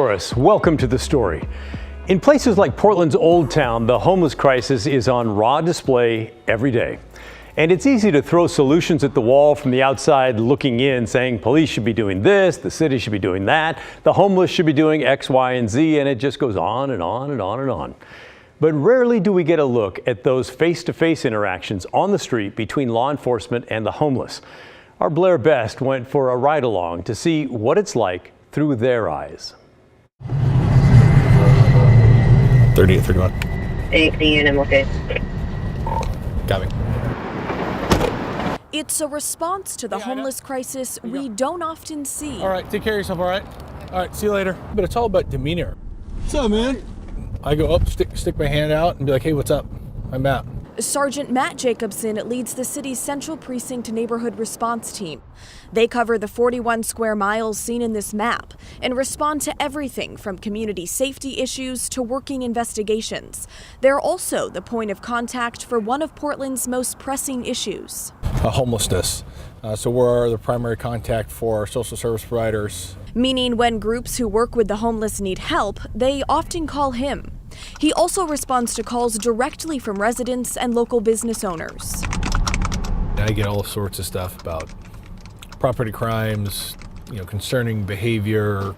Welcome to The Story. In places like Portland's Old Town, the homeless crisis is on raw display every day. And it's easy to throw solutions at the wall from the outside looking in, saying police should be doing this, the city should be doing that, the homeless should be doing X, Y, and Z, and it just goes on and on and on and on. But rarely do we get a look at those face-to-face interactions on the street between law enforcement and the homeless. Our Blair Best went for a ride-along to see what it's like through their eyes. 38, 31. 18, I'm okay. Got me. It's a response to the homeless crisis we don't often see. All right, take care of yourself, all right? All right, see you later. But it's all about demeanor. What's up, man? I go up, stick my hand out and be like, hey, what's up? I'm Matt. Sergeant Matt Jacobson leads the city's Central Precinct Neighborhood Response Team. They cover the 41 square miles seen in this map and respond to everything from community safety issues to working investigations. They're also the point of contact for one of Portland's most pressing issues. Homelessness. So we're the primary contact for our social service providers. Meaning when groups who work with the homeless need help, they often call him. He also responds to calls directly from residents and local business owners. I get all sorts of stuff about property crimes, concerning behavior,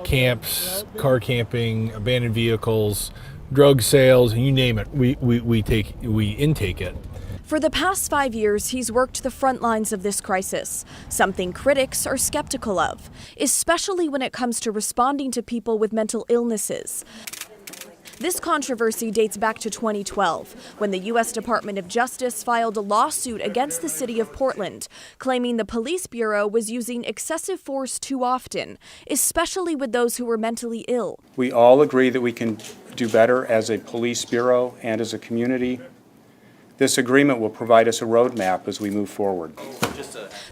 camps, car camping, abandoned vehicles, drug sales, and you name it. We intake it. For the past 5 years, he's worked the front lines of this crisis, something critics are skeptical of, especially when it comes to responding to people with mental illnesses. This controversy dates back to 2012, when the U.S. Department of Justice filed a lawsuit against the city of Portland, claiming the police bureau was using excessive force too often, especially with those who were mentally ill. We all agree that we can do better as a police bureau and as a community. This agreement will provide us a roadmap as we move forward.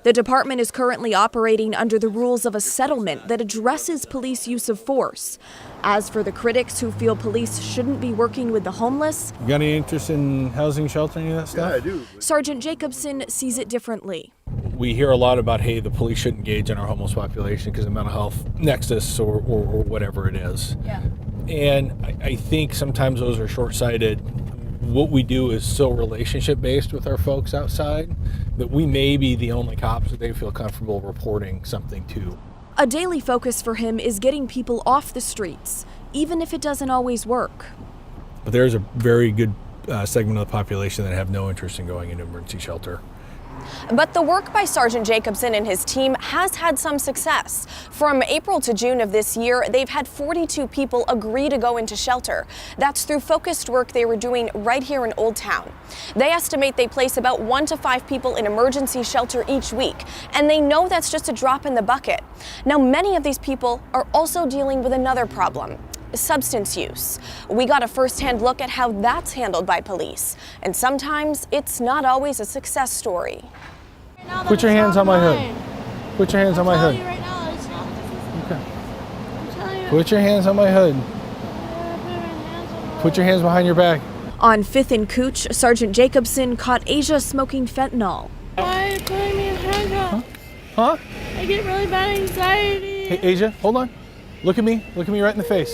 The department is currently operating under the rules of a settlement that addresses police use of force. As for the critics who feel police shouldn't be working with the homeless, You got any interest in housing, shelter, any of that stuff? Yeah, I do. Sergeant Jacobson sees it differently. We hear a lot about, hey, the police shouldn't engage in our homeless population because of mental health nexus or whatever it is. Yeah. And I think sometimes those are short-sighted. What we do is so relationship-based with our folks outside that we may be the only cops that they feel comfortable reporting something to. A daily focus for him is getting people off the streets, even if it doesn't always work. But there's a very good segment of the population that have no interest in going into emergency shelter. But the work by Sergeant Jacobson and his team has had some success. From April to June of this year, they've had 42 people agree to go into shelter. That's through focused work they were doing right here in Old Town. They estimate they place about 1 to 5 people in emergency shelter each week, and they know that's just a drop in the bucket. Now, many of these people are also dealing with another problem: substance use. We got a first-hand look at how that's handled by police, and sometimes it's not always a success story. Put your hands on my hood. Put your hands on my hood. Right now, it's not. Okay. I'm telling you. Put your hands on my hood. Put your hands behind your back. On 5th and Cooch, Sergeant Jacobson caught Asia smoking fentanyl. Why are you putting me in handcuffs? Huh? I get really bad anxiety. Hey, Asia, hold on. Look at me. Look at me right in the face.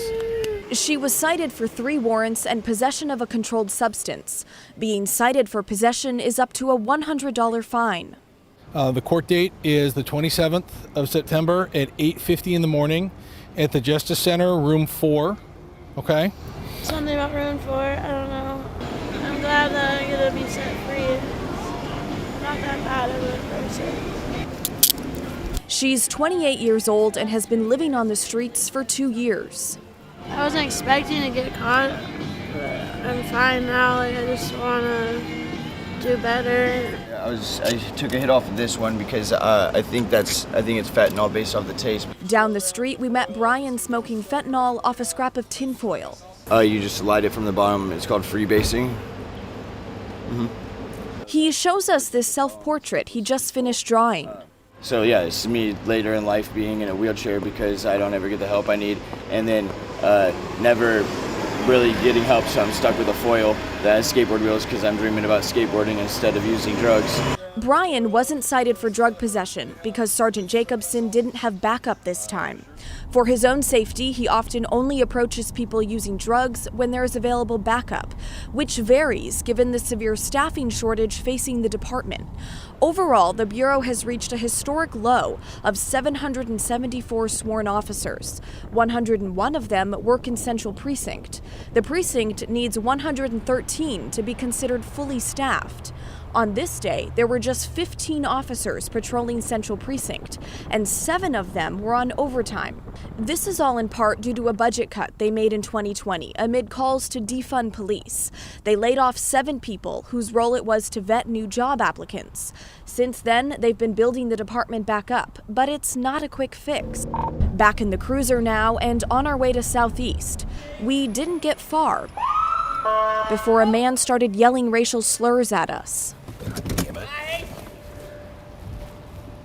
She was cited for 3 warrants and possession of a controlled substance. Being cited for possession is up to a $100 fine. The court date is the 27th of September at 8:50 in the morning at the Justice Center, room 4. Okay? Something about room 4, I don't know. I'm glad that I'm gonna be set free. It's not that bad of a person. She's 28 years old and has been living on the streets for 2 years. I wasn't expecting to get caught, but I'm fine now. I just wanna do better. I took a hit off of this one because I think it's fentanyl based off the taste. Down the street, we met Brian smoking fentanyl off a scrap of tinfoil. You just light it from the bottom. It's called freebasing. Mm-hmm. He shows us this self-portrait he just finished drawing. So yeah, it's me later in life being in a wheelchair because I don't ever get the help I need, and then never really getting help, so I'm stuck with a foil that has skateboard wheels because I'm dreaming about skateboarding instead of using drugs. Brian wasn't cited for drug possession because Sergeant Jacobson didn't have backup this time. For his own safety, he often only approaches people using drugs when there is available backup, which varies given the severe staffing shortage facing the department. Overall, the Bureau has reached a historic low of 774 sworn officers. 101 of them work in Central Precinct. The precinct needs 113 to be considered fully staffed. On this day, there were just 15 officers patrolling Central Precinct, and 7 of them were on overtime. This is all in part due to a budget cut they made in 2020 amid calls to defund police. They laid off 7 people whose role it was to vet new job applicants. Since then, they've been building the department back up, but it's not a quick fix. Back in the cruiser now and on our way to Southeast. We didn't get far before a man started yelling racial slurs at us.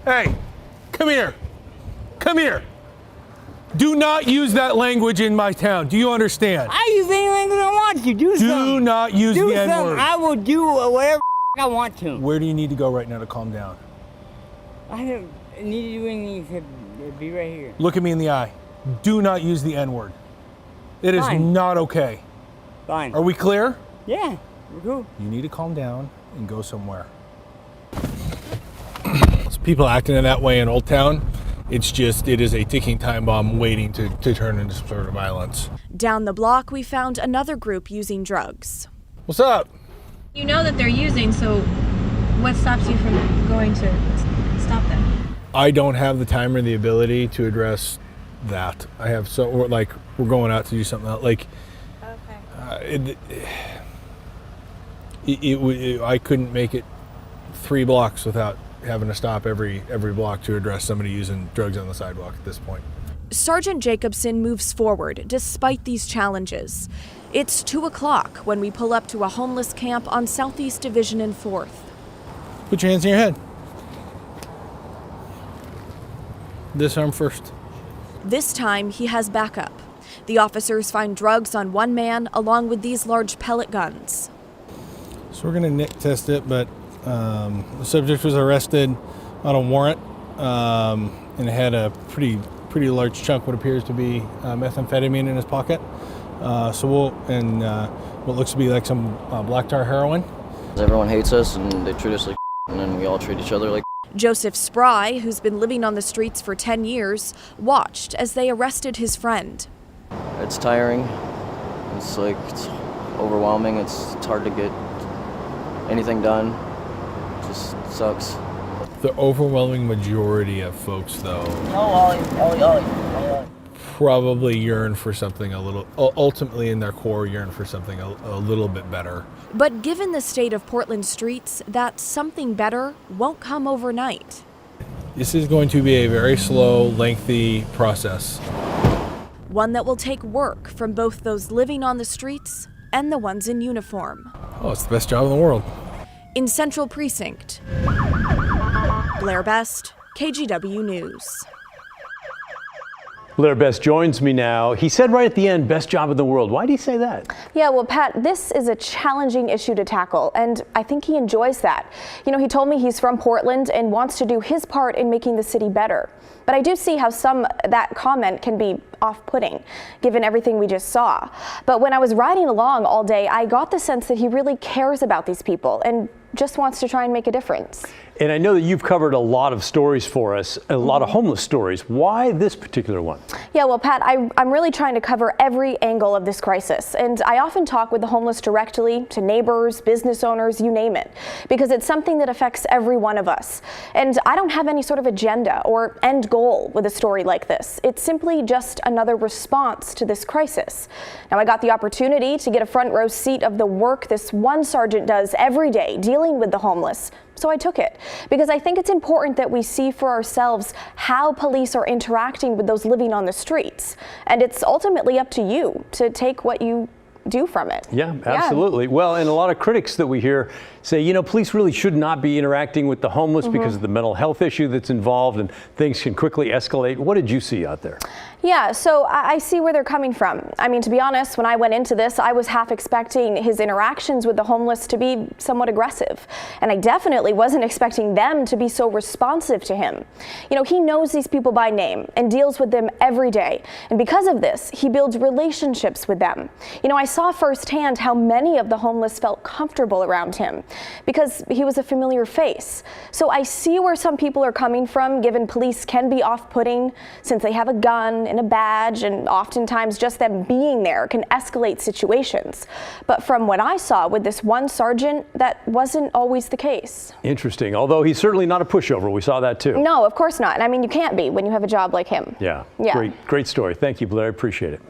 Hey, come here. Come here. Do not use that language in my town. Do you understand? I use any language I want to. Do something. Do not use the N-word. I will do whatever I want to. Where do you need to go right now to calm down? I don't need to do anything except be right here. Look at me in the eye. Do not use the N-word. It is Fine. not okay. Fine. Are we clear? Yeah, we're cool. You need to calm down and go somewhere. So people acting in that way in Old Town, it is a ticking time bomb waiting to turn into some sort of violence. Down the block, we found another group using drugs. What's up? You know that they're using, so what stops you from going to stop them? I don't have the time or the ability to address that. I have we're going out to do something else. Okay. I couldn't make it 3 blocks without having to stop every block to address somebody using drugs on the sidewalk at this point. Sergeant Jacobson moves forward despite these challenges. It's 2 o'clock when we pull up to a homeless camp on Southeast Division and 4th. Put your hands in your head. This arm first. This time, he has backup. The officers find drugs on one man along with these large pellet guns. So we're going to nick test it, but the subject was arrested on a warrant and had a pretty large chunk, what appears to be methamphetamine in his pocket. What looks to be like some black tar heroin. Everyone hates us and they treat us like and then we all treat each other like. Joseph Spry, who's been living on the streets for 10 years, watched as they arrested his friend. It's tiring. It's overwhelming. It's hard to get anything done. It just sucks. The overwhelming majority of folks, though, Ollie. probably yearn for something ultimately in their core yearn for something a little bit better. But given the state of Portland streets, that something better won't come overnight. This is going to be a very slow, lengthy process. One that will take work from both those living on the streets and the ones in uniform. Oh, it's the best job in the world. In Central Precinct, Blair Best, KGW News. Blair Best joins me now. He said right at the end, best job in the world. Why did he say that? Yeah, well, Pat, this is a challenging issue to tackle, and I think he enjoys that. You know, he told me he's from Portland and wants to do his part in making the city better. But I do see how that comment can be off-putting, given everything we just saw. But when I was riding along all day, I got the sense that he really cares about these people and just wants to try and make a difference. And I know that you've covered a lot of stories for us, a lot of homeless stories. Why this particular one? Yeah, well, Pat, I'm really trying to cover every angle of this crisis. And I often talk with the homeless directly, to neighbors, business owners, you name it, because it's something that affects every one of us. And I don't have any sort of agenda or end goal with a story like this. It's simply just another response to this crisis. Now, I got the opportunity to get a front row seat of the work this one sergeant does every day dealing with the homeless. So I took it because I think it's important that we see for ourselves how police are interacting with those living on the streets. And it's ultimately up to you to take what you do from it. Yeah, absolutely. Well, and a lot of critics that we hear say, you know, police really should not be interacting with the homeless because of the mental health issue that's involved and things can quickly escalate. What did you see out there? Yeah, so I see where they're coming from. I mean, to be honest, when I went into this, I was half expecting his interactions with the homeless to be somewhat aggressive. And I definitely wasn't expecting them to be so responsive to him. You know, he knows these people by name and deals with them every day. And because of this, he builds relationships with them. You know, I saw firsthand how many of the homeless felt comfortable around him because he was a familiar face. So I see where some people are coming from, given police can be off-putting since they have a gun and a badge, and oftentimes just them being there can escalate situations. But from what I saw with this one sergeant, that wasn't always the case. Interesting, although he's certainly not a pushover. We saw that too. No, of course not. I mean, you can't be when you have a job like him. Yeah. Yeah. Great story. Thank you, Blair. I appreciate it.